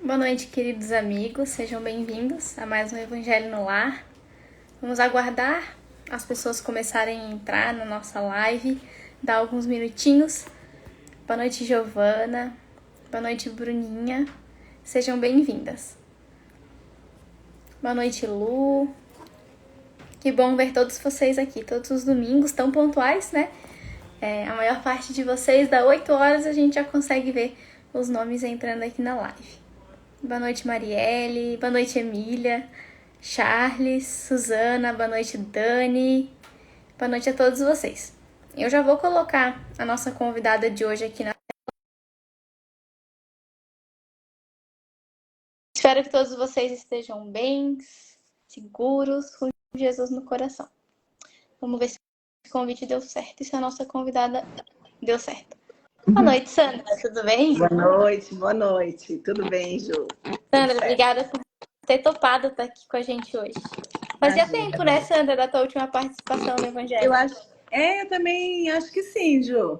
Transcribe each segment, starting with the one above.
Boa noite, queridos amigos, sejam bem-vindos a mais um Evangelho no Lar. Vamos aguardar as pessoas começarem a entrar na nossa live, dar alguns minutinhos. Boa noite, Giovana. Boa noite, Bruninha. Sejam bem-vindas. Boa noite, Lu. Que bom ver todos vocês aqui, todos os domingos, tão pontuais, né? A maior parte de vocês, dá 8 horas, a gente já consegue ver os nomes entrando aqui na live. Boa noite, Marielle. Boa noite, Emília. Charles, Suzana. Boa noite, Dani. Boa noite a todos vocês. Eu já vou colocar a nossa convidada de hoje aqui na... Espero que todos vocês estejam bem, seguros, com Jesus no coração. Vamos ver se o convite deu certo e se a nossa convidada deu certo. Boa noite, Sandra. Tudo bem? Boa noite. Tudo bem, Ju? Sandra, obrigada por ter topado estar aqui com a gente hoje. Fazia tempo, né, Sandra, da tua última participação no Evangelho? Eu também acho que sim, Ju.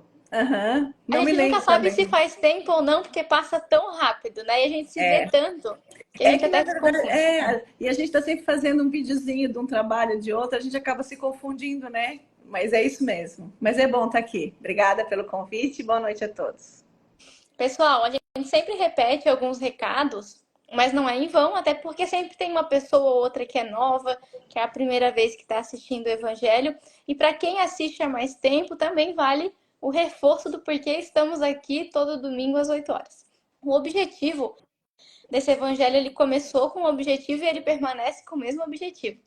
Não a me gente lembro nunca sabe também. se faz tempo ou não, porque passa tão rápido, né? E a gente se vê tanto que a gente até se confunde. E a gente está sempre fazendo um videozinho de um trabalho de outro, a gente acaba se confundindo, né? Mas é isso mesmo. Mas é bom estar aqui. Obrigada pelo convite e boa noite a todos. Pessoal, a gente sempre repete alguns recados, mas não é em vão, até porque sempre tem uma pessoa ou outra que é nova, que é a primeira vez que está assistindo o Evangelho. E para quem assiste há mais tempo, também vale o reforço do porquê estamos aqui todo domingo às 8 horas. O objetivo desse Evangelho, ele começou com um objetivo e ele permanece com o mesmo objetivo.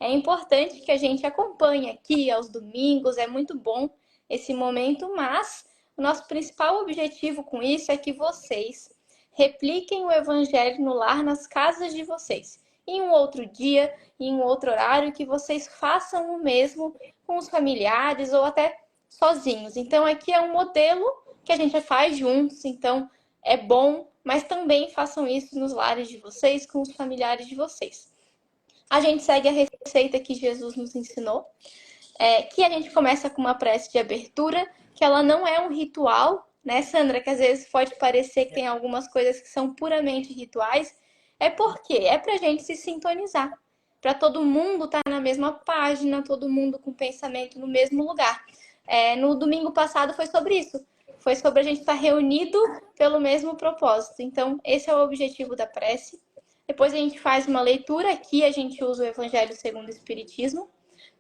É importante que a gente acompanhe aqui aos domingos, é muito bom esse momento, mas o nosso principal objetivo com isso é que vocês repliquem o Evangelho no lar, nas casas de vocês. Em um outro dia, em um outro horário, que vocês façam o mesmo com os familiares ou até sozinhos. Então, aqui é um modelo que a gente faz juntos, então é bom, mas também façam isso nos lares de vocês, com os familiares de vocês. A gente segue a receita que Jesus nos ensinou, que a gente começa com uma prece de abertura, que ela não é um ritual, né, Sandra? Que às vezes pode parecer que tem algumas coisas que são puramente rituais. É porque é pra gente se sintonizar, para todo mundo estar na mesma página, todo mundo com o pensamento no mesmo lugar. No domingo passado foi sobre isso. Foi sobre a gente estar reunido pelo mesmo propósito. Então, esse é o objetivo da prece. Depois a gente faz uma leitura, aqui a gente usa o Evangelho segundo o Espiritismo,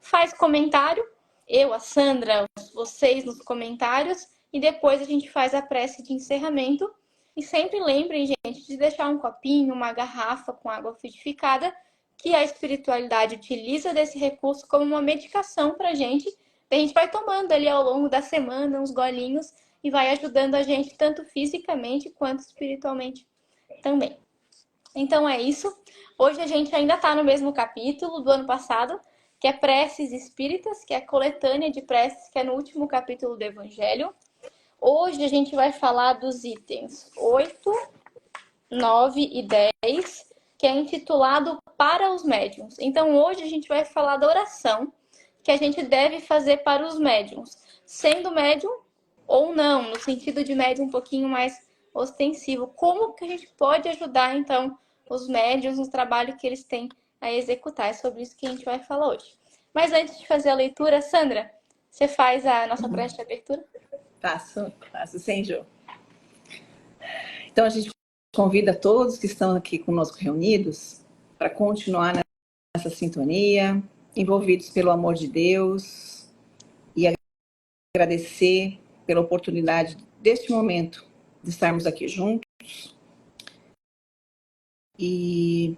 faz comentário, eu, a Sandra, vocês nos comentários, e depois a gente faz a prece de encerramento. E sempre lembrem, gente, de deixar um copinho, uma garrafa com água frutificada, que a espiritualidade utiliza desse recurso como uma medicação pra gente. A gente vai tomando ali ao longo da semana uns golinhos e vai ajudando a gente tanto fisicamente quanto espiritualmente também. Então é isso. Hoje a gente ainda está no mesmo capítulo do ano passado, que é Preces Espíritas, que é a coletânea de preces, que é no último capítulo do Evangelho. Hoje a gente vai falar dos itens 8, 9 e 10, que é intitulado Para os Médiuns. Então hoje a gente vai falar da oração que a gente deve fazer para os médiuns, sendo médium ou não, no sentido de médium um pouquinho mais ostensivo. Como que a gente pode ajudar, então, os médiuns no trabalho que eles têm a executar? É sobre isso que a gente vai falar hoje. Mas antes de fazer a leitura, Sandra, você faz a nossa prece de abertura? Faço sim, Ju. Então a gente convida todos que estão aqui conosco reunidos para continuar nessa sintonia, envolvidos pelo amor de Deus, e agradecer pela oportunidade deste momento de estarmos aqui juntos e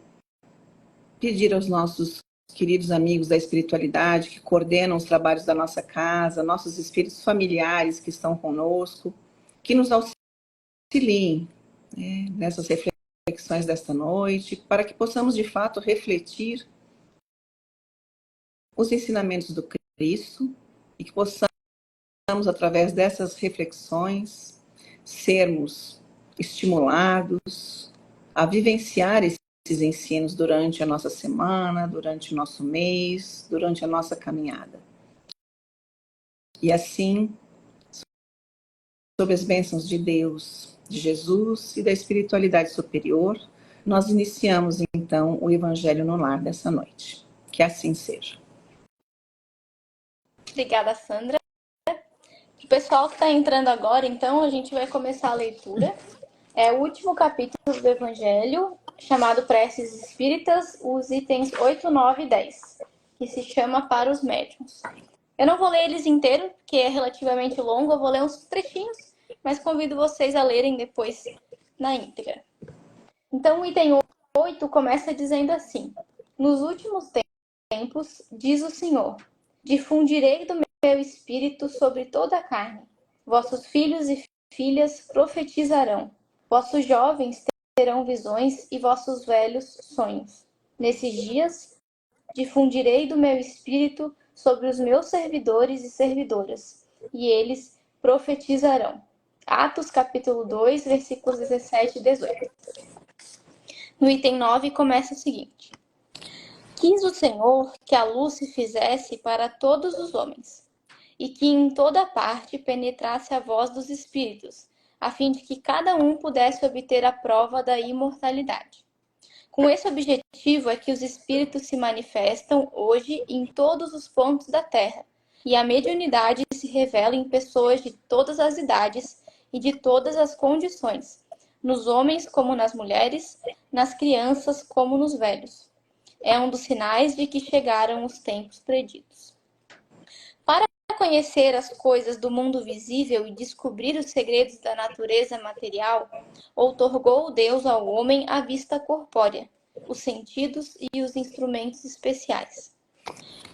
pedir aos nossos queridos amigos da espiritualidade que coordenam os trabalhos da nossa casa, nossos espíritos familiares que estão conosco, que nos auxiliem, né, nessas reflexões desta noite, para que possamos de fato refletir os ensinamentos do Cristo e que possamos, através dessas reflexões, sermos estimulados a vivenciar esses ensinos durante a nossa semana, durante o nosso mês, durante a nossa caminhada. E assim, sob as bênçãos de Deus, de Jesus e da espiritualidade superior, nós iniciamos então o Evangelho no Lar dessa noite. Que assim seja. Obrigada, Sandra. O pessoal que está entrando agora, então, a gente vai começar a leitura. É o último capítulo do Evangelho, chamado Preces Espíritas, os itens 8, 9 e 10, que se chama Para os Médiuns. Eu não vou ler eles inteiros, porque é relativamente longo, eu vou ler uns trechinhos, mas convido vocês a lerem depois na íntegra. Então, o item 8 começa dizendo assim: Nos últimos tempos, diz o Senhor, difundirei do meu espírito sobre toda a carne. Vossos filhos e filhas profetizarão. Vossos jovens terão visões e vossos velhos sonhos. Nesses dias, difundirei do meu espírito sobre os meus servidores e servidoras, e eles profetizarão. Atos capítulo 2, versículos 17 e 18. No item 9 começa o seguinte: Quis o Senhor que a luz se fizesse para todos os homens, e que em toda parte penetrasse a voz dos espíritos, a fim de que cada um pudesse obter a prova da imortalidade. Com esse objetivo é que os espíritos se manifestam hoje em todos os pontos da Terra, e a mediunidade se revela em pessoas de todas as idades e de todas as condições, nos homens como nas mulheres, nas crianças como nos velhos. É um dos sinais de que chegaram os tempos preditos. Para conhecer as coisas do mundo visível e descobrir os segredos da natureza material, outorgou Deus ao homem a vista corpórea, os sentidos e os instrumentos especiais.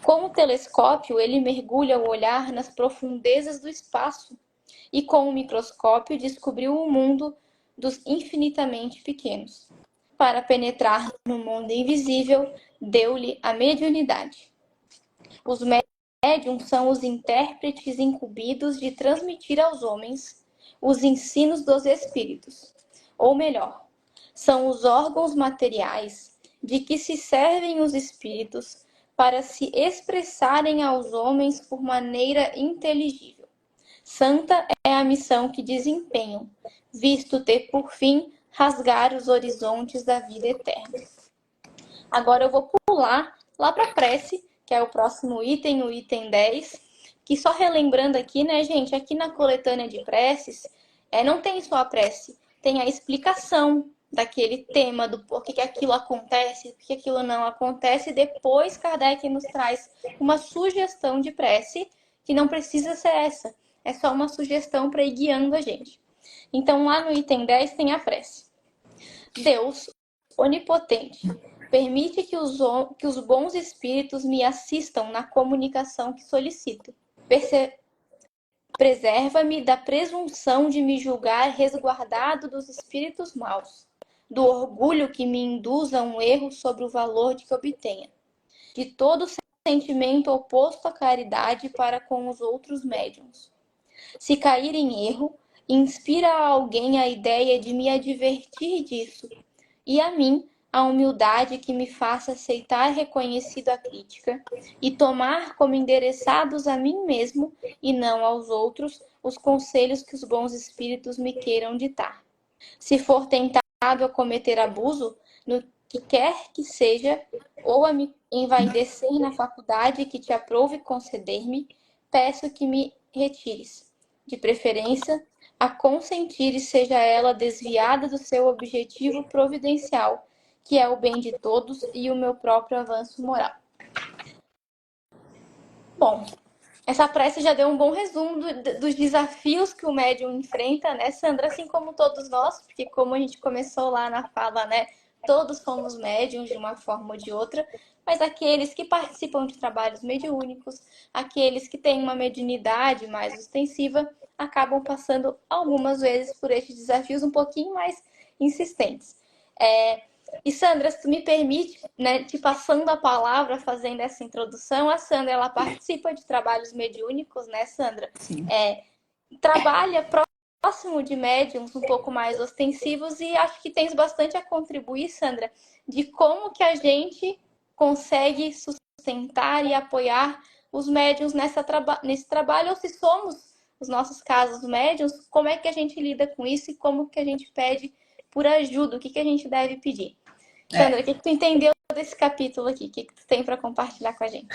Com o telescópio, ele mergulha o olhar nas profundezas do espaço e com o microscópio descobriu o mundo dos infinitamente pequenos. Para penetrar no mundo invisível, deu-lhe a mediunidade. Os médiuns são os intérpretes incumbidos de transmitir aos homens os ensinos dos espíritos, ou melhor, são os órgãos materiais de que se servem os espíritos para se expressarem aos homens por maneira inteligível. Santa é a missão que desempenham, visto ter por fim rasgar os horizontes da vida eterna. Agora eu vou pular lá para a prece, que é o próximo item, o item 10, que só relembrando aqui, né, gente, aqui na coletânea de preces, não tem só a prece, tem a explicação daquele tema, do porquê que aquilo acontece, por que aquilo não acontece, e depois Kardec nos traz uma sugestão de prece, que não precisa ser essa, é só uma sugestão para ir guiando a gente. Então, lá no item 10 tem a prece. Deus, onipotente, permite que os bons espíritos me assistam na comunicação que solicito. Preserva-me da presunção de me julgar resguardado dos espíritos maus, do orgulho que me induz a um erro sobre o valor de que obtenha, de todo sentimento oposto à caridade para com os outros médiuns. Se cair em erro, inspira a alguém a ideia de me advertir disso, e a mim a humildade que me faça aceitar reconhecido a crítica e tomar como endereçados a mim mesmo e não aos outros os conselhos que os bons espíritos me queiram ditar. Se for tentado a cometer abuso, no que quer que seja, ou a me envaidecer na faculdade que te aprouve conceder-me, peço que me retires, de preferência, a consentir seja ela desviada do seu objetivo providencial, que é o bem de todos e o meu próprio avanço moral. Bom, essa prece já deu um bom resumo dos desafios que o médium enfrenta, né, Sandra? Assim como todos nós, porque como a gente começou lá na fala, né, todos somos médiums de uma forma ou de outra, mas aqueles que participam de trabalhos mediúnicos, aqueles que têm uma mediunidade mais ostensiva, acabam passando algumas vezes por estes desafios um pouquinho mais insistentes. E Sandra, se tu me permite, né, te passando a palavra, fazendo essa introdução, a Sandra, ela participa de trabalhos mediúnicos, né, Sandra? Sim. Trabalha próximo de médiums um pouco mais ostensivos e acho que tens bastante a contribuir, Sandra, de como que a gente consegue sustentar e apoiar os médiums nesse trabalho, ou se somos os nossos casos médiuns, como é que a gente lida com isso e como que a gente pede por ajuda, o que que a gente deve pedir. Sandra, o que que tu entendeu desse capítulo aqui? O que que tu tem para compartilhar com a gente?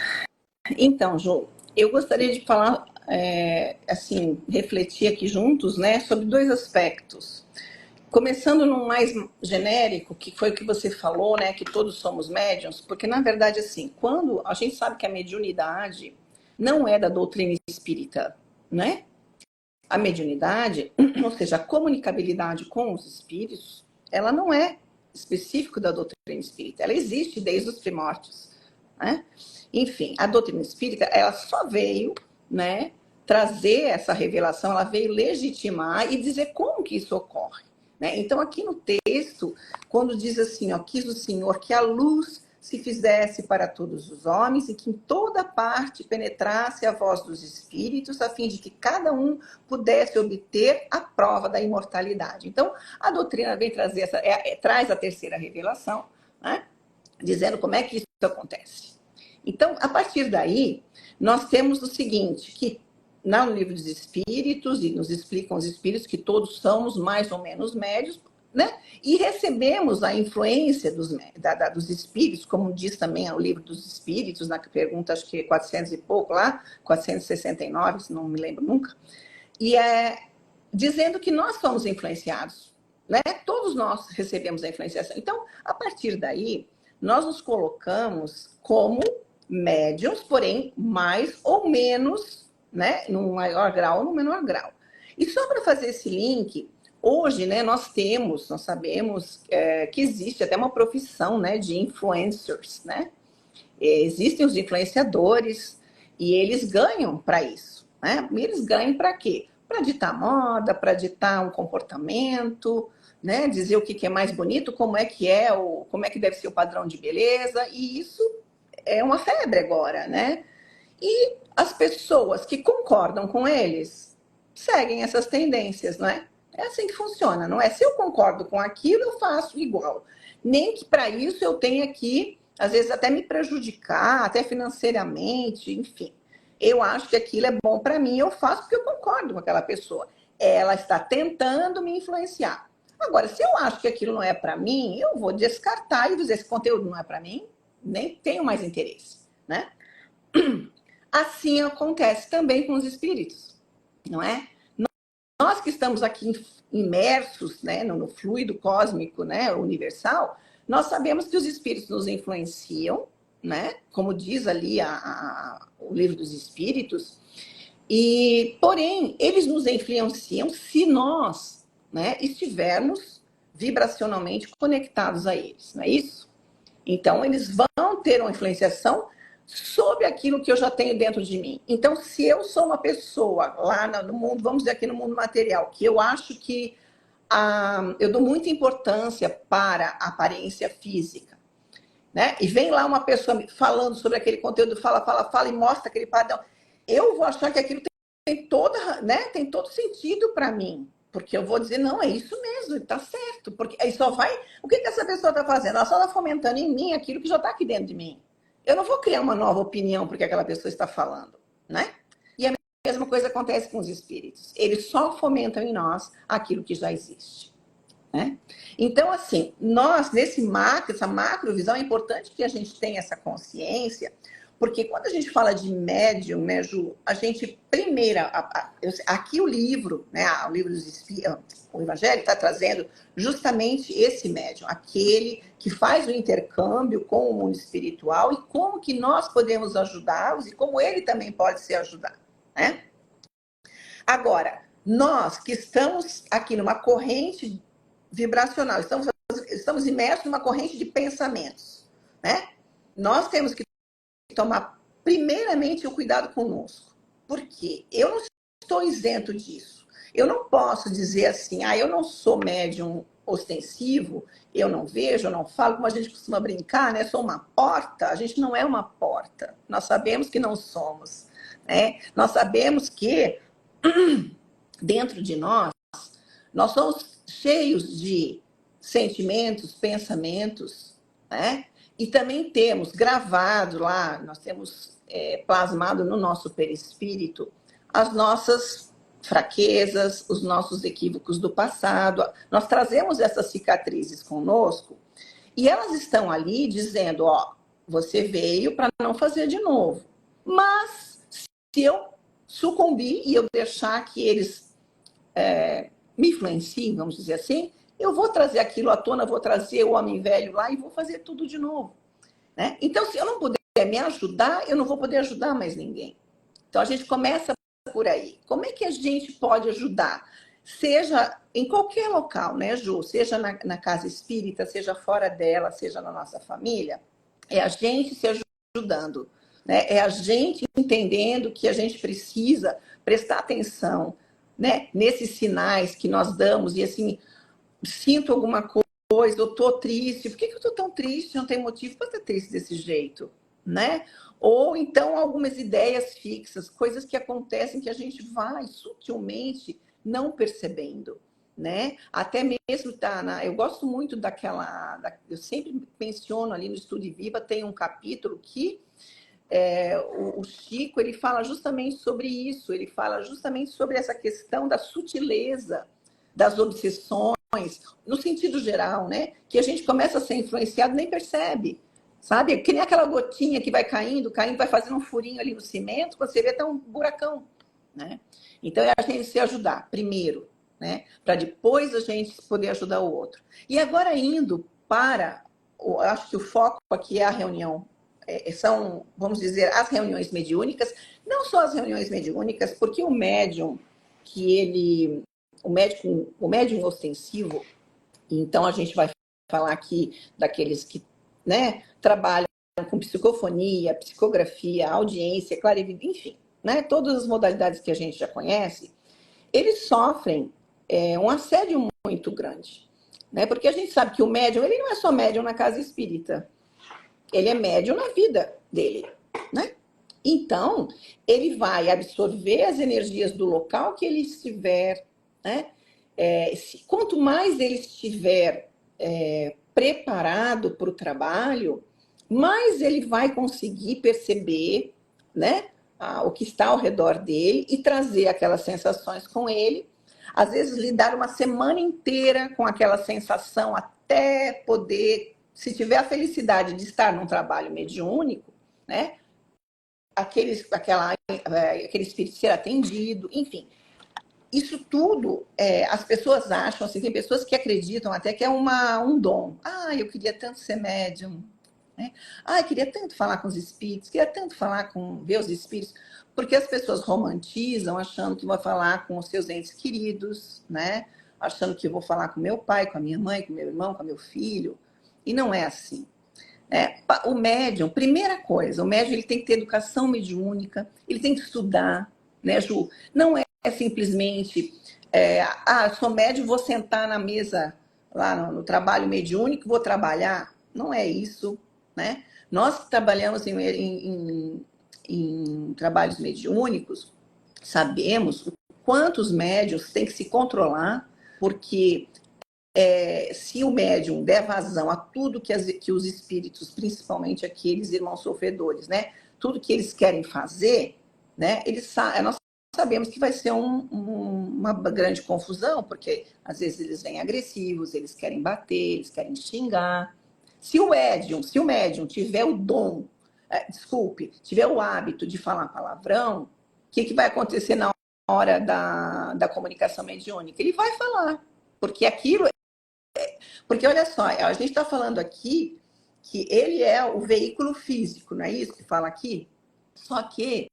Então, Ju, eu gostaria de falar, assim, refletir aqui juntos, né, sobre dois aspectos. Começando no mais genérico, que foi o que você falou, né, que todos somos médiums, porque na verdade, assim, quando a gente sabe que a mediunidade não é da doutrina espírita, né? A mediunidade, ou seja, a comunicabilidade com os espíritos, ela não é específico da doutrina espírita, ela existe desde os primórdios, né? Enfim, a doutrina espírita, ela só veio, né, trazer essa revelação, ela veio legitimar e dizer como que isso ocorre, né? Então, aqui no texto, quando diz assim, ó, quis o Senhor que a luz se fizesse para todos os homens e que em toda parte penetrasse a voz dos espíritos, a fim de que cada um pudesse obter a prova da imortalidade. Então, a doutrina vem trazer traz a terceira revelação, né, dizendo como é que isso acontece. Então, a partir daí, nós temos o seguinte, que no livro dos espíritos, e nos explicam os espíritos que todos somos mais ou menos médios, né? E recebemos a influência dos espíritos, como diz também o livro dos espíritos, na pergunta, acho que 400 e pouco lá, 469, se não me lembro nunca, e dizendo que nós somos influenciados, né? Todos nós recebemos a influenciação. Então, a partir daí, nós nos colocamos como médiums, porém, mais ou menos, né? Num maior grau ou no menor grau. E só para fazer esse link, hoje, né, nós sabemos que existe até uma profissão, né, de influencers, né? Existem os influenciadores e eles ganham para isso, né? E eles ganham para quê? Para ditar moda, para ditar um comportamento, né? Dizer o que é mais bonito, como é que deve ser o padrão de beleza, e isso é uma febre agora, né? E as pessoas que concordam com eles seguem essas tendências, não é? É assim que funciona, não é? Se eu concordo com aquilo, eu faço igual. Nem que para isso eu tenha que, às vezes, até me prejudicar, até financeiramente, enfim. Eu acho que aquilo é bom para mim, eu faço porque eu concordo com aquela pessoa. Ela está tentando me influenciar. Agora, se eu acho que aquilo não é para mim, eu vou descartar e dizer: esse conteúdo não é para mim, nem tenho mais interesse, né? Assim acontece também com os espíritos, não é? Nós que estamos aqui imersos, né, no fluido cósmico, né, universal, nós sabemos que os espíritos nos influenciam, né, como diz ali o livro dos espíritos, e porém eles nos influenciam se nós, né, estivermos vibracionalmente conectados a eles, não é isso? Então, eles vão ter uma influenciação sobre aquilo que eu já tenho dentro de mim. Então, se eu sou uma pessoa lá no mundo, vamos dizer aqui no mundo material, que eu acho que eu dou muita importância para a aparência física, né? E vem lá uma pessoa falando sobre aquele conteúdo, fala e mostra aquele padrão. Eu vou achar que aquilo tem todo sentido para mim. Porque eu vou dizer, não, é isso mesmo, está certo. Porque aí só vai. O que essa pessoa está fazendo? Ela só está fomentando em mim aquilo que já está aqui dentro de mim. Eu não vou criar uma nova opinião porque aquela pessoa está falando, né? E a mesma coisa acontece com os espíritos. Eles só fomentam em nós aquilo que já existe, né? Então, assim, nós, essa macrovisão, é importante que a gente tenha essa consciência, porque quando a gente fala de médium, né, Ju, a gente, aqui o livro, né, o livro dos Espíritos, o Evangelho está trazendo justamente esse médium, aquele que faz o intercâmbio com o mundo espiritual e como que nós podemos ajudá-los e como ele também pode ser ajudado, né? Agora, nós que estamos aqui numa corrente vibracional, estamos imersos numa corrente de pensamentos, né? Nós temos que tomar primeiramente o cuidado conosco, porque eu não estou isento disso. Eu não posso dizer assim, eu não sou médium ostensivo, eu não vejo, eu não falo, como a gente costuma brincar, né? Sou uma porta. A gente não é uma porta. Nós sabemos que não somos, né? Nós sabemos que dentro de nós somos cheios de sentimentos, pensamentos, né? E também temos gravado lá, nós temos plasmado no nosso perispírito as nossas fraquezas, os nossos equívocos do passado. Nós trazemos essas cicatrizes conosco e elas estão ali dizendo, ó, você veio para não fazer de novo. Mas se eu sucumbir e eu deixar que eles me influenciem, vamos dizer assim, eu vou trazer aquilo à tona, vou trazer o homem velho lá e vou fazer tudo de novo. Né? Então, se eu não puder me ajudar, eu não vou poder ajudar mais ninguém. Então, a gente começa por aí. Como é que a gente pode ajudar? Seja em qualquer local, né, Ju? Seja na casa espírita, seja fora dela, seja na nossa família, é a gente se ajudando, né? É a gente entendendo que a gente precisa prestar atenção, né, nesses sinais que nós damos e assim, sinto alguma coisa, eu tô triste, por que eu tô tão triste? Não tem motivo para estar triste desse jeito, né? Ou então algumas ideias fixas, coisas que acontecem que a gente vai sutilmente não percebendo, né? Até mesmo eu gosto muito eu sempre menciono ali no Estudo Viva, tem um capítulo que o Chico ele fala justamente sobre isso, ele fala justamente sobre essa questão da sutileza das obsessões, no sentido geral, né? Que a gente começa a ser influenciado e nem percebe, sabe? Que nem aquela gotinha que vai caindo, caindo, vai fazendo um furinho ali no cimento, quando você vê, tá um buracão, né? Então, é a gente se ajudar, primeiro, né? Para depois a gente poder ajudar o outro. E agora, indo para, eu acho que o foco aqui é a reunião, são, vamos dizer, as reuniões mediúnicas, não só as reuniões mediúnicas, porque o médium, o médium ostensivo, então a gente vai falar aqui daqueles que, né, trabalham com psicofonia, psicografia, audiência, clarividência, enfim, né, todas as modalidades que a gente já conhece, eles sofrem um assédio muito grande, né, porque a gente sabe que o médium, ele não é só médium na casa espírita, ele é médium na vida dele, né? Então, ele vai absorver as energias do local que ele estiver, né? Quanto mais ele estiver preparado para o trabalho, mais ele vai conseguir perceber, né, o que está ao redor dele e trazer aquelas sensações com ele. Às vezes, lidar uma semana inteira com aquela sensação até poder, se tiver a felicidade de estar num trabalho mediúnico, né, aquele espírito ser atendido, enfim. Isso tudo, as pessoas acham, assim, tem pessoas que acreditam até que é um dom. Ah, eu queria tanto ser médium, né? Ah, eu queria tanto falar com os espíritos, queria tanto ver os espíritos, porque as pessoas romantizam achando que vão falar com os seus entes queridos, né? Achando que eu vou falar com meu pai, com a minha mãe, com meu irmão, com meu filho, e não é assim. O médium, primeira coisa, o médium ele tem que ter educação mediúnica, ele tem que estudar, né, Ju? Não é simplesmente, sou médium, vou sentar na mesa lá no trabalho mediúnico, vou trabalhar. Não é isso, né? Nós que trabalhamos em trabalhos mediúnicos, sabemos o quanto os médiums têm que se controlar, porque se o médium der vazão a tudo que os espíritos, principalmente aqueles irmãos sofredores, né, tudo que eles querem fazer, né, nós sabemos que vai ser uma grande confusão, porque às vezes eles vêm agressivos, eles querem bater, eles querem xingar. Se o médium tiver o dom, tiver o hábito de falar palavrão, o que vai acontecer na hora da comunicação mediúnica? Ele vai falar, porque olha só, a gente está falando aqui que ele é o veículo físico, não é isso que fala aqui? Só que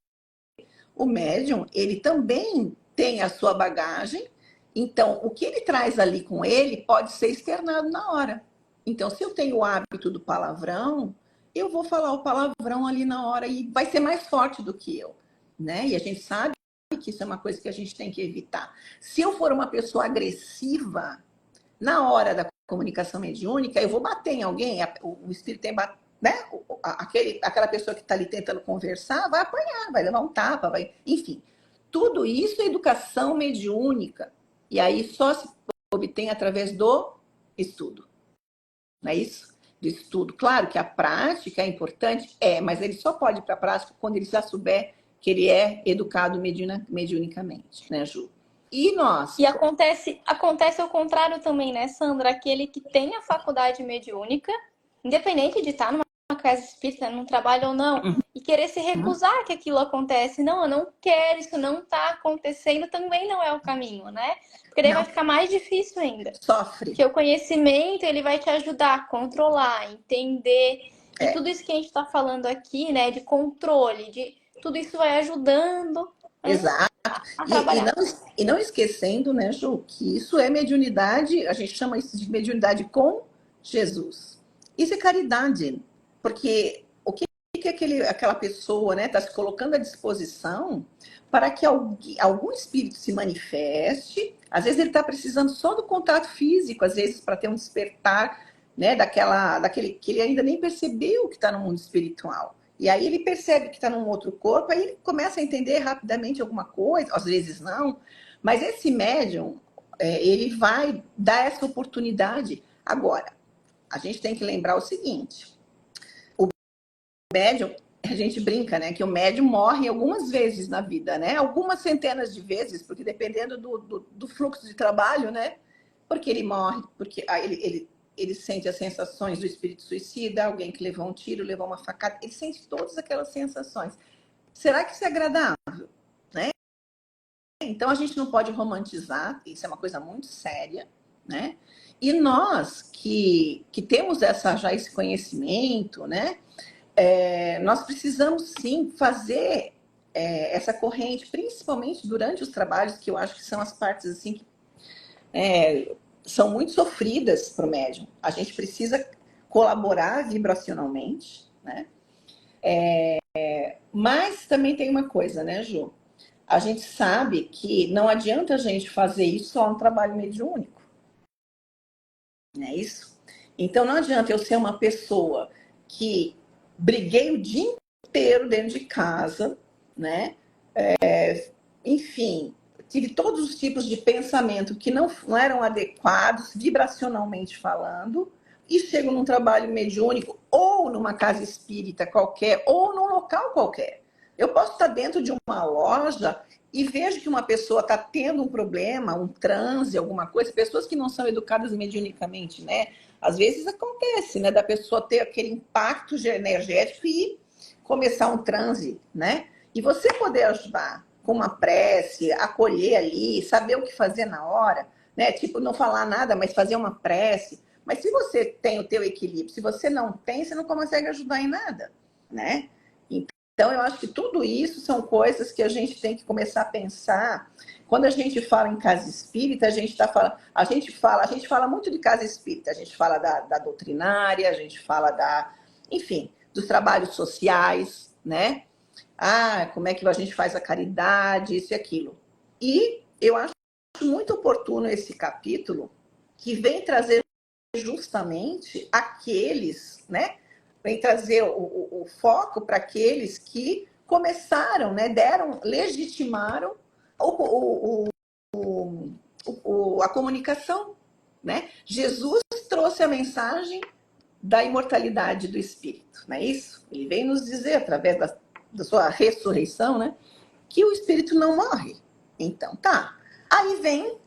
o médium, ele também tem a sua bagagem, então o que ele traz ali com ele pode ser externado na hora. Então, se eu tenho o hábito do palavrão, eu vou falar o palavrão ali na hora e vai ser mais forte do que eu, né? E a gente sabe que isso é uma coisa que a gente tem que evitar. Se eu for uma pessoa agressiva, na hora da comunicação mediúnica, eu vou bater em alguém, o espírito tem né? Aquela pessoa que está ali tentando conversar vai apanhar, vai levar um tapa, enfim. Tudo isso é educação mediúnica. E aí só se obtém através do estudo. Não é isso? Do estudo. Claro que a prática é importante, mas ele só pode ir para a prática quando ele já souber que ele é educado mediunicamente, né, Ju? E nós? E acontece ao contrário também, né, Sandra? Aquele que tem a faculdade mediúnica, independente de estar numa casa espírita, num trabalho ou não, e querer se recusar que aquilo acontece. Não, eu não quero, isso não está acontecendo, também não é o caminho, né? Porque daí vai ficar mais difícil ainda. Sofre. Porque o conhecimento, ele vai te ajudar a controlar, entender. E tudo isso que a gente está falando aqui, né, de controle, de tudo isso vai ajudando, né, Exato. a trabalhar. E não esquecendo, né, Ju, que isso é mediunidade, a gente chama isso de mediunidade com Jesus. Isso é caridade, porque o que aquela pessoa, né, está se colocando à disposição para que algum espírito se manifeste. Às vezes ele está precisando só do contato físico, às vezes para ter um despertar, né, daquele que ele ainda nem percebeu que está no mundo espiritual. E aí ele percebe que está num outro corpo, aí ele começa a entender rapidamente alguma coisa, às vezes não. Mas esse médium, ele vai dar essa oportunidade. Agora, a gente tem que lembrar o seguinte: o médium, a gente brinca, né? Que o médium morre algumas vezes na vida, né? Algumas centenas de vezes, porque dependendo do fluxo de trabalho, né? Porque ele morre, porque ele sente as sensações do espírito suicida, alguém que levou um tiro, levou uma facada, ele sente todas aquelas sensações. Será que isso é agradável? Né? Então a gente não pode romantizar, isso é uma coisa muito séria, né? E nós que temos já esse conhecimento, né? Nós precisamos sim fazer essa corrente, principalmente durante os trabalhos, que eu acho que são as partes assim que são muito sofridas para o médium. A gente precisa colaborar vibracionalmente, né? Mas também tem uma coisa, né, Ju? A gente sabe que não adianta a gente fazer isso só no trabalho mediúnico, não é isso? Então não adianta eu ser uma pessoa que briguei o dia inteiro dentro de casa, né? Enfim, tive todos os tipos de pensamento que não eram adequados, vibracionalmente falando, e chego num trabalho mediúnico, ou numa casa espírita qualquer, ou num local qualquer. Eu posso estar dentro de uma loja e vejo que uma pessoa está tendo um problema, um transe, alguma coisa, pessoas que não são educadas mediunicamente, né? Às vezes acontece, né, da pessoa ter aquele impacto energético e começar um transe, né? E você poder ajudar com uma prece, acolher ali, saber o que fazer na hora, né? Tipo, não falar nada, mas fazer uma prece. Mas se você tem o teu equilíbrio, se você não tem, você não consegue ajudar em nada, né? Então, eu acho que tudo isso são coisas que a gente tem que começar a pensar. Quando a gente fala em casa espírita, a gente fala muito de casa espírita, a gente fala da doutrinária, a gente fala enfim, dos trabalhos sociais, né? Como é que a gente faz a caridade, isso e aquilo. E eu acho muito oportuno esse capítulo, que vem trazer justamente aqueles, né? Vem trazer o foco para aqueles que começaram, né? Legitimaram a comunicação, né? Jesus trouxe a mensagem da imortalidade do espírito, não é isso? Ele vem nos dizer, através da sua ressurreição, né, que o espírito não morre. Então, tá. Aí vem,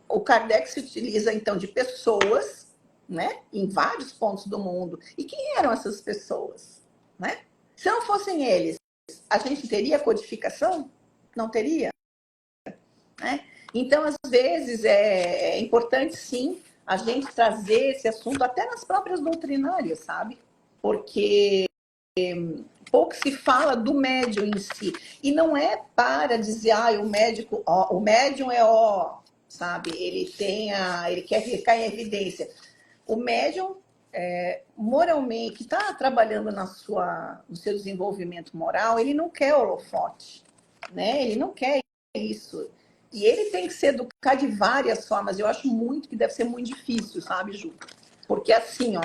o Kardec se utiliza, então, de pessoas, né, em vários pontos do mundo. E quem eram essas pessoas? Né? Se não fossem eles, a gente teria codificação? Não teria? Né? Então, às vezes, é importante, sim, a gente trazer esse assunto até nas próprias doutrinárias, sabe? Porque pouco se fala do médium em si. E não é para dizer, o médium é sabe? Ele quer ficar em evidência. O médium, moralmente, que está trabalhando no seu desenvolvimento moral, ele não quer holofote, né? Ele não quer isso. E ele tem que se educar de várias formas. Eu acho muito que deve ser muito difícil, sabe, Ju? Porque assim,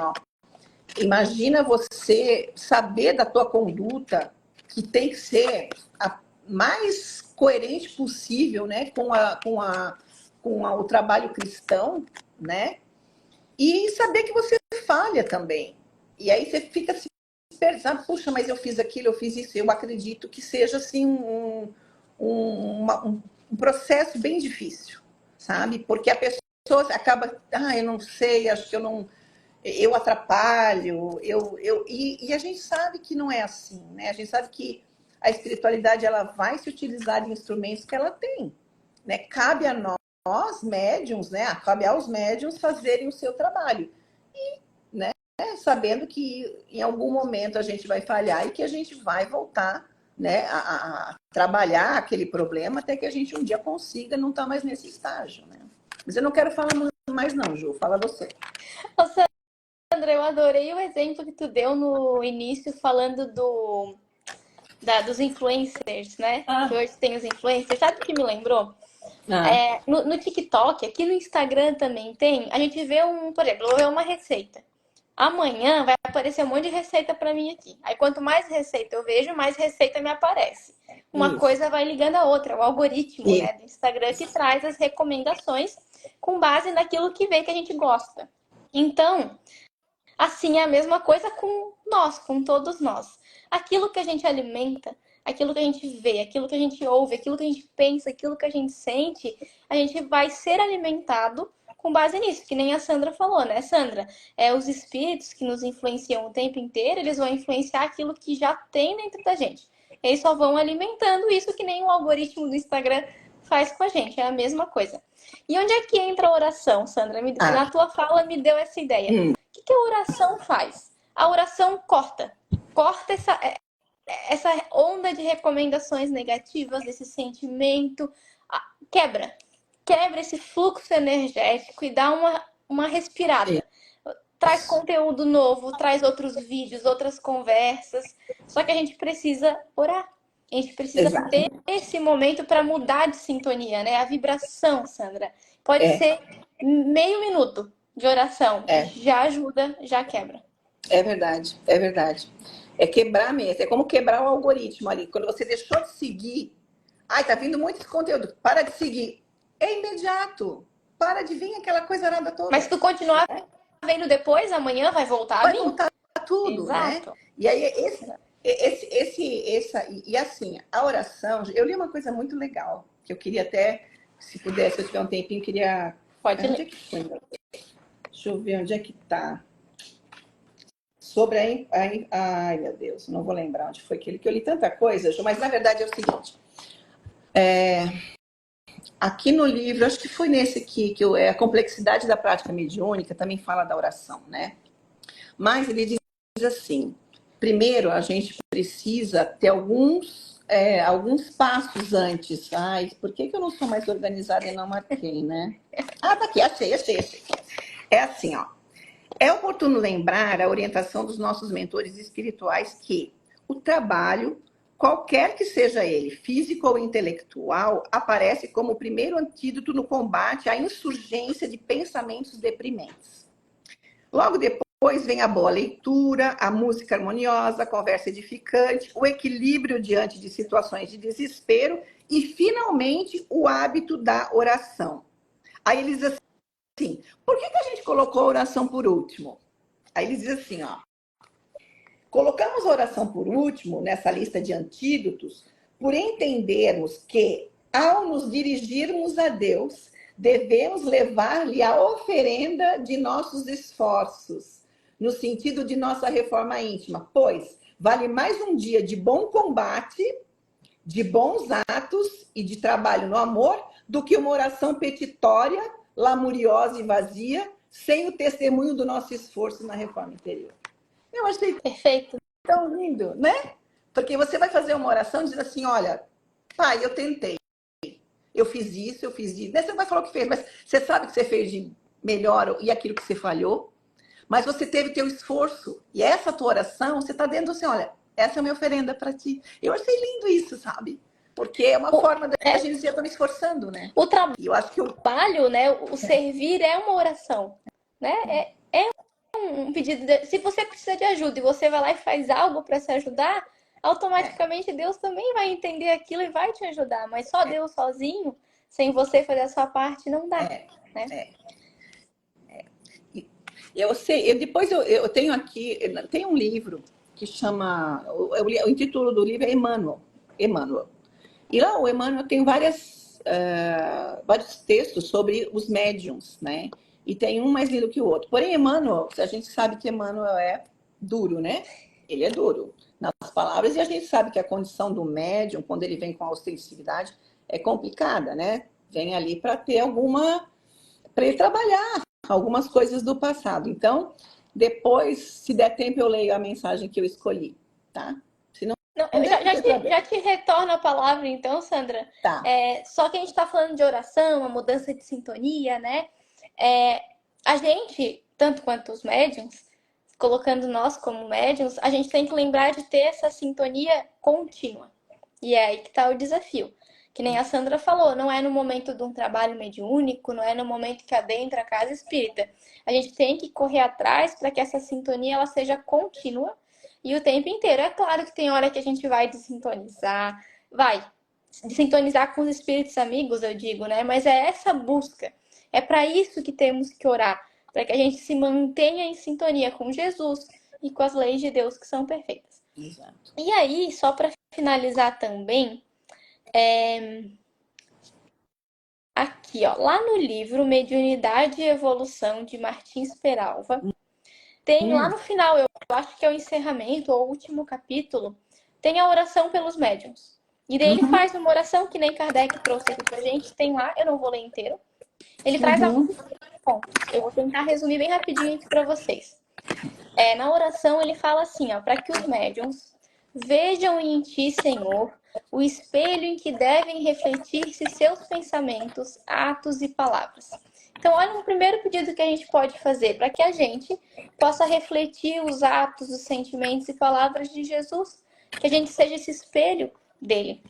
imagina você saber da tua conduta, que tem que ser a mais coerente possível, né, com o trabalho cristão, né? E saber que você falha também. E aí você fica se pensando, puxa, mas eu fiz aquilo, eu fiz isso. Eu acredito que seja assim um um processo bem difícil, sabe? Porque a pessoa acaba, eu não sei, acho que eu atrapalho, e a gente sabe que não é assim, né? A gente sabe que a espiritualidade ela vai se utilizar de instrumentos que ela tem, né? Cabe a nós, médiums, né? Cabe aos médiums fazerem o seu trabalho, né? Sabendo que em algum momento a gente vai falhar e que a gente vai voltar, né, a trabalhar aquele problema até que a gente um dia consiga não estar mais nesse estágio, né? Mas eu não quero falar muito mais não, Ju, fala você. Ô, Sandra, eu adorei o exemplo que tu deu no início, falando dos influencers, né? Que hoje tem os influencers. Sabe o que me lembrou? No TikTok, aqui no Instagram também tem. A gente vê por exemplo, eu vou ver uma receita. Amanhã vai aparecer um monte de receita para mim aqui. Aí quanto mais receita eu vejo, mais receita me aparece. Uma coisa vai ligando a outra, o algoritmo, né, do Instagram que traz as recomendações com base naquilo que vê que a gente gosta. Então, assim é a mesma coisa com nós, com todos nós. Aquilo que a gente alimenta, aquilo que a gente vê, aquilo que a gente ouve, aquilo que a gente pensa, aquilo que a gente sente, a gente vai ser alimentado com base nisso, que nem a Sandra falou, né, Sandra? Os espíritos que nos influenciam o tempo inteiro, eles vão influenciar aquilo que já tem dentro da gente. Eles só vão alimentando isso que nem o algoritmo do Instagram faz com a gente, é a mesma coisa. E onde é que entra a oração, Sandra? Na tua fala me deu essa ideia. O que a oração faz? A oração corta essa onda de recomendações negativas, desse sentimento, quebra esse fluxo energético e dá uma respirada. Traz conteúdo novo, traz outros vídeos, outras conversas. Só que a gente precisa orar. A gente precisa ter esse momento para mudar de sintonia, né? A vibração, Sandra. Pode ser meio minuto de oração. Já ajuda, já quebra. É verdade, é verdade. É quebrar mesmo, é como quebrar o algoritmo ali. Quando você deixou de seguir, tá vindo muito conteúdo, para de seguir. É imediato. Para de vir aquela coisa nada toda. Mas se tu continuar vendo depois, amanhã vai voltar a vir. Vai voltar tudo, exato, né? E aí, e assim, a oração, eu li uma coisa muito legal, que eu queria até, se pudesse, se eu tiver um tempinho, queria... Pode ler. Deixa eu ver onde é que tá. Sobre ai, meu Deus, não vou lembrar onde foi que eu li tanta coisa, mas na verdade é o seguinte. Aqui no livro, acho que foi nesse aqui, que a complexidade da prática mediúnica também fala da oração, né? Mas ele diz assim, primeiro a gente precisa ter alguns passos antes. Ai, por que eu não sou mais organizada e não marquei, né? Tá aqui, achei. É assim, ó. É oportuno lembrar a orientação dos nossos mentores espirituais que o trabalho, qualquer que seja ele, físico ou intelectual, aparece como o primeiro antídoto no combate à insurgência de pensamentos deprimentes. Logo depois vem a boa leitura, a música harmoniosa, a conversa edificante, o equilíbrio diante de situações de desespero e, finalmente, o hábito da oração. Aí eles dizem assim, por que a gente colocou a oração por último? Aí eles dizem assim, ó. Colocamos a oração por último nessa lista de antídotos por entendermos que, ao nos dirigirmos a Deus, devemos levar-lhe a oferenda de nossos esforços, no sentido de nossa reforma íntima, pois vale mais um dia de bom combate, de bons atos e de trabalho no amor, do que uma oração petitória, lamuriosa e vazia, sem o testemunho do nosso esforço na reforma interior. Eu achei perfeito, tão lindo, né? Porque você vai fazer uma oração dizendo assim, olha, pai, eu tentei, eu fiz isso. Você não vai falar o que fez, mas você sabe que você fez de melhor e aquilo que você falhou, mas você teve teu esforço. E essa tua oração, você está dentro assim, olha, essa é a minha oferenda para ti. Eu achei lindo isso, sabe? Porque é uma forma da gente dizer, eu estou me esforçando, né? O trabalho, eu acho que né? O servir é uma oração, né? É um pedido. Se você precisa de ajuda e você vai lá e faz algo para se ajudar, automaticamente Deus também vai entender aquilo e vai te ajudar. Mas só Deus sozinho, sem você fazer a sua parte, não dá, né? Eu sei, depois eu tenho aqui, tem um livro que chama, o título do livro é Emmanuel. E lá o Emmanuel tem várias vários textos sobre os médiums, né? E tem um mais lindo que o outro. Porém, Emmanuel, a gente sabe que Emmanuel é duro, né? Ele é duro nas palavras, e a gente sabe que a condição do médium, quando ele vem com a ostensividade, é complicada, né? Vem ali para ter para ele trabalhar algumas coisas do passado. Então, depois, se der tempo, eu leio a mensagem que eu escolhi, tá? Se não, Não, não eu der, não tem já problema. te retorno a palavra, então, Sandra. Tá. Só que a gente está falando de oração, a mudança de sintonia, né? É, a gente, tanto quanto os médiums, colocando nós como médiums, a gente tem que lembrar de ter essa sintonia contínua. E é aí que está o desafio. Que nem a Sandra falou, não é no momento de um trabalho mediúnico, não é no momento que adentra a casa espírita. A gente tem que correr atrás para que essa sintonia ela seja contínua e o tempo inteiro. É claro que tem hora que a gente vai desintonizar, vai desintonizar com os espíritos amigos, eu digo, né? Mas é essa busca. É para isso que temos que orar, para que a gente se mantenha em sintonia com Jesus e com as leis de Deus que são perfeitas. Exato. E aí, só para finalizar também, aqui, ó, lá no livro Mediunidade e Evolução de Martins Peralva, tem lá no final, eu acho que é o encerramento ou o último capítulo, tem a oração pelos médiuns. E daí ele faz uma oração que nem Kardec trouxe aqui pra gente, tem lá, eu não vou ler inteiro. Ele traz alguns pontos. Eu vou tentar resumir bem rapidinho aqui para vocês. Na oração ele fala assim, ó, para que os médiuns vejam em ti, Senhor, o espelho em que devem refletir-se seus pensamentos, atos e palavras. Então, olha um primeiro pedido que a gente pode fazer para que a gente possa refletir os atos, os sentimentos e palavras de Jesus, que a gente seja esse espelho dele.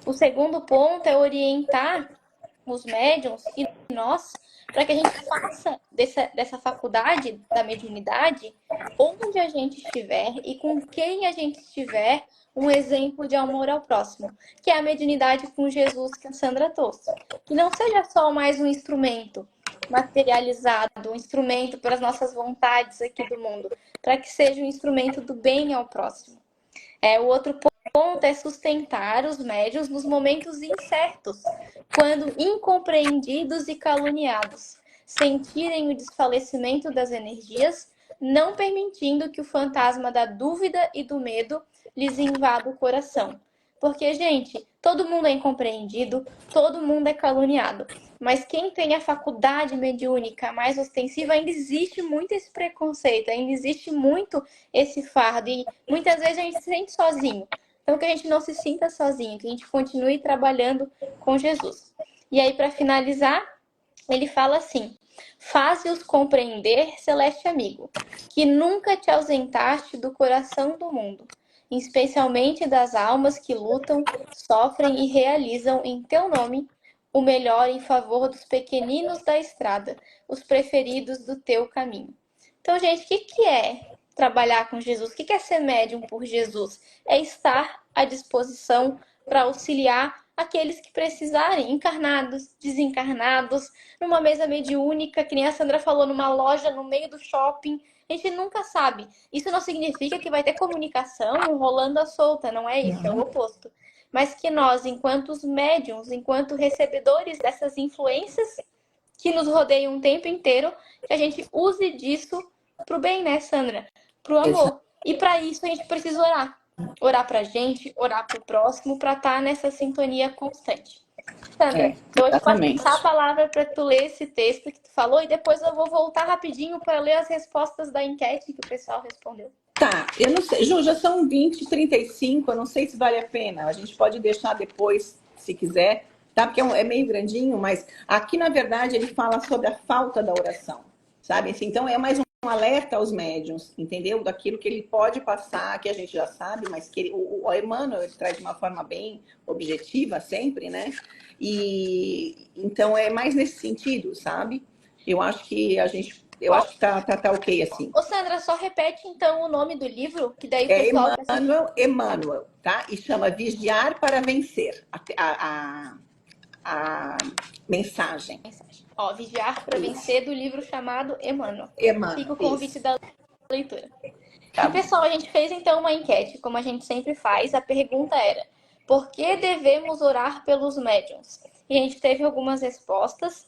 O segundo ponto é orientar os médiums e nós para que a gente faça dessa faculdade da mediunidade, onde a gente estiver e com quem a gente estiver, um exemplo de amor ao próximo, que é a mediunidade com Jesus que a Sandra trouxe. Que não seja só mais um instrumento materializado, um instrumento para as nossas vontades aqui do mundo, para que seja um instrumento do bem ao próximo. O outro ponto é sustentar os médiuns nos momentos incertos, quando incompreendidos e caluniados, sentirem o desfalecimento das energias, não permitindo que o fantasma da dúvida e do medo lhes invada o coração. Porque, gente, todo mundo é incompreendido, todo mundo é caluniado. Mas quem tem a faculdade mediúnica mais ostensiva, ainda existe muito esse preconceito, ainda existe muito esse fardo. E muitas vezes a gente se sente sozinho. Então, que a gente não se sinta sozinho, que a gente continue trabalhando com Jesus. E aí, para finalizar, ele fala assim: faze-os compreender, celeste amigo, que nunca te ausentaste do coração do mundo, especialmente das almas que lutam, sofrem e realizam em teu nome o melhor em favor dos pequeninos da estrada, os preferidos do teu caminho. Então, gente, o que é trabalhar com Jesus? O que é ser médium por Jesus? É estar à disposição para auxiliar aqueles que precisarem, encarnados, desencarnados, numa mesa mediúnica, que nem a Sandra falou, numa loja no meio do shopping. A gente nunca sabe. Isso não significa que vai ter comunicação rolando à solta, não é isso, é o oposto. Mas que nós, enquanto os médiums, enquanto recebedores dessas influências que nos rodeiam o tempo inteiro, que a gente use disso pro bem, né, Sandra? Pro amor. E para isso a gente precisa orar. Orar pra gente, orar pro próximo, para estar nessa sintonia constante. Sandra, eu vou te Exatamente. passar a palavra para tu ler esse texto que tu falou e depois eu vou voltar rapidinho para ler as respostas da enquete que o pessoal respondeu. Tá, eu não sei, Ju, já são 20h35, eu não sei se vale a pena. A gente pode deixar depois, se quiser, tá? Porque é meio grandinho, mas aqui, na verdade, ele fala sobre a falta da oração, sabe? Assim, então, é mais um alerta aos médiuns, entendeu? Daquilo que ele pode passar, que a gente já sabe, mas que o Emmanuel ele traz de uma forma bem objetiva sempre, né? E então é mais nesse sentido, sabe? Eu acho que tá ok assim. Ô Sandra, só repete então o nome do livro, que daí o É pessoal que assiste... Emmanuel, tá? E chama Vigiar para Vencer. A mensagem. Ó, Vigiar para Vencer, do livro chamado Emmanuel. Fica Emmanuel, o convite isso. da leitura. Tá E bom. pessoal, a gente fez então uma enquete, como a gente sempre faz. A pergunta era: por que devemos orar pelos médiuns? e a gente teve algumas respostas.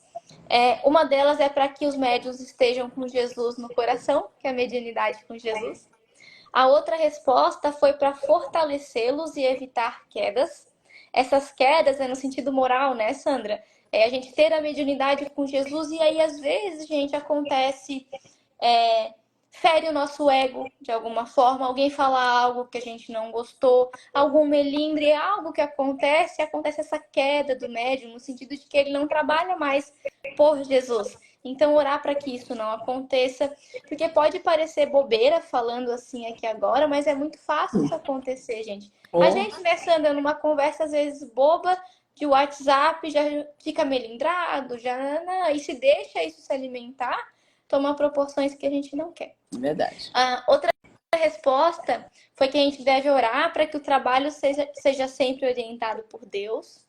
Uma delas é para que os médiuns estejam com Jesus no coração, que é a mediunidade com Jesus. A outra resposta foi para fortalecê-los e evitar quedas. Essas quedas é no sentido moral, né, Sandra? A gente ter a mediunidade com Jesus e aí, às vezes, gente, acontece... fere o nosso ego de alguma forma, alguém fala algo que a gente não gostou, algum melindre, algo que acontece essa queda do médium, no sentido de que ele não trabalha mais por Jesus. Então, orar para que isso não aconteça, porque pode parecer bobeira falando assim aqui agora, mas é muito fácil isso acontecer, gente. A gente, né, Sandra, numa conversa às vezes boba de WhatsApp, já fica melindrado, e se deixa isso se alimentar, toma proporções que a gente não quer. Verdade. Outra resposta foi que a gente deve orar para que o trabalho seja sempre orientado por Deus.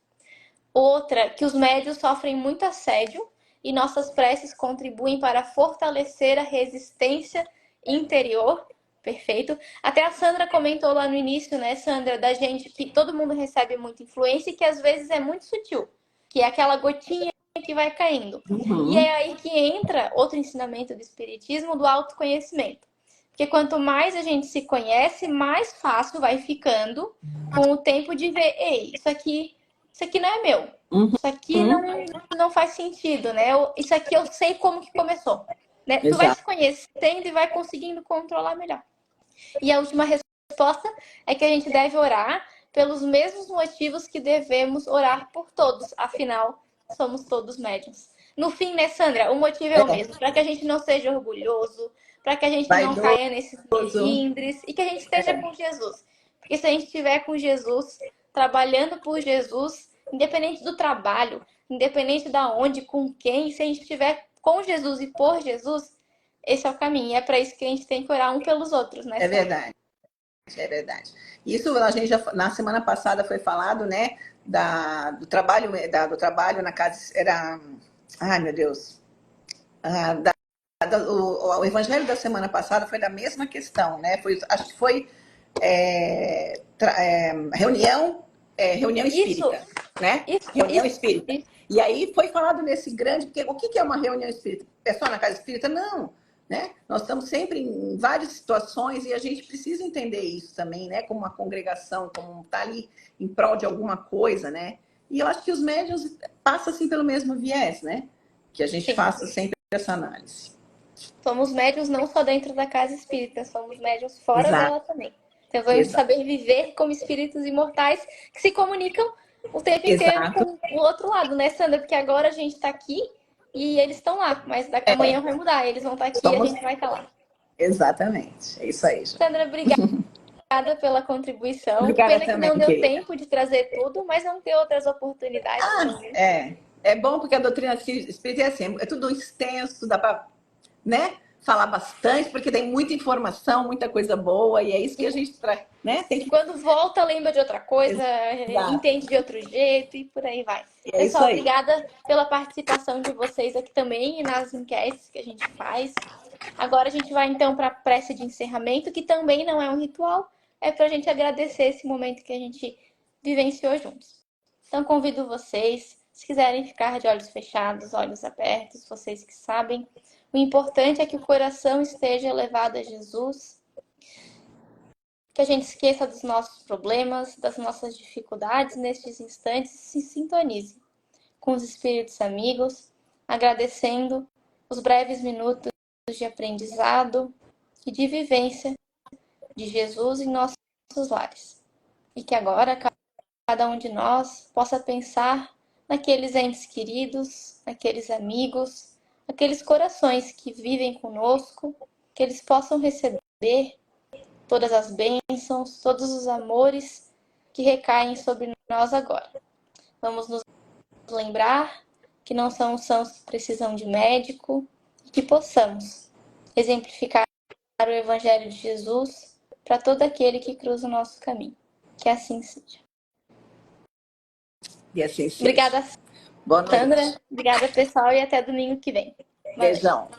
Outra, que os médios sofrem muito assédio e nossas preces contribuem para fortalecer a resistência interior. Perfeito. Até a Sandra comentou lá no início, né, Sandra, da gente que todo mundo recebe muita influência e que às vezes é muito sutil, que é aquela gotinha que vai caindo. E é aí que entra outro ensinamento do Espiritismo, do autoconhecimento. Porque quanto mais a gente se conhece, mais fácil vai ficando com o tempo de ver, ei, isso aqui não é meu. Isso aqui não faz sentido, né? Isso aqui eu sei como que começou. Né? Tu vai se conhecendo e vai conseguindo controlar melhor. E a última resposta é que a gente deve orar pelos mesmos motivos que devemos orar por todos. Afinal, somos todos médiuns. No fim, né, Sandra? O motivo é o mesmo. Para que a gente não seja orgulhoso, para que a gente não caia nesses melindres e que a gente esteja com Jesus. Porque se a gente estiver com Jesus, trabalhando por Jesus, independente do trabalho, independente da onde, com quem, se a gente estiver com Jesus e por Jesus, esse é o caminho. É para isso que a gente tem que orar um pelos outros, né? É verdade. É verdade. Isso a gente já na semana passada foi falado, né? Do trabalho na casa era, ai meu Deus, o evangelho da semana passada foi da mesma questão, né? Acho que foi reunião espírita, Isso, né? Reunião espírita. E aí foi falado nesse grande, porque o que é uma reunião espírita? É só na casa espírita? Não. Né? Nós estamos sempre em várias situações e a gente precisa entender isso também, né? Como uma congregação, como estar ali em prol de alguma coisa, né? E eu acho que os médiuns passam assim pelo mesmo viés, né? Que a gente faça sempre essa análise. Somos médiuns não só dentro da casa espírita, somos médiuns fora dela também. Então vamos saber viver como espíritos imortais que se comunicam o tempo inteiro com o outro lado, né, Sandra? Porque agora a gente está aqui e eles estão lá, mas daqui amanhã vai mudar. Eles vão estar aqui e a gente vai estar lá. Exatamente. É isso aí, João. Sandra, obrigada pela contribuição. Obrigada Pena também, que não deu querida. tempo de trazer tudo, mas vão ter outras oportunidades. É bom porque a doutrina espírita é assim, é tudo extenso, dá para, né, falar bastante, porque tem muita informação, muita coisa boa, e é isso que a gente traz, né? E quando volta, lembra de outra coisa, entende de outro jeito e por aí vai. Pessoal, obrigada pela participação de vocês aqui também e nas enquetes que a gente faz. Agora a gente vai então para a prece de encerramento, que também não é um ritual, é para a gente agradecer esse momento que a gente vivenciou juntos. Então convido vocês, se quiserem ficar de olhos fechados, olhos abertos, vocês que sabem. O importante é que o coração esteja elevado a Jesus, que a gente esqueça dos nossos problemas, das nossas dificuldades nestes instantes e se sintonize com os espíritos amigos, agradecendo os breves minutos de aprendizado e de vivência de Jesus em nossos lares. E que agora cada um de nós possa pensar naqueles entes queridos, naqueles amigos, aqueles corações que vivem conosco, que eles possam receber todas as bênçãos, todos os amores que recaem sobre nós agora. Vamos nos lembrar que não são os sãos que precisam de médico e que possamos exemplificar o Evangelho de Jesus para todo aquele que cruza o nosso caminho. Que assim seja. E assim seja. Obrigada, Boa noite. Sandra. Obrigada, pessoal, e até domingo que vem. Beijão.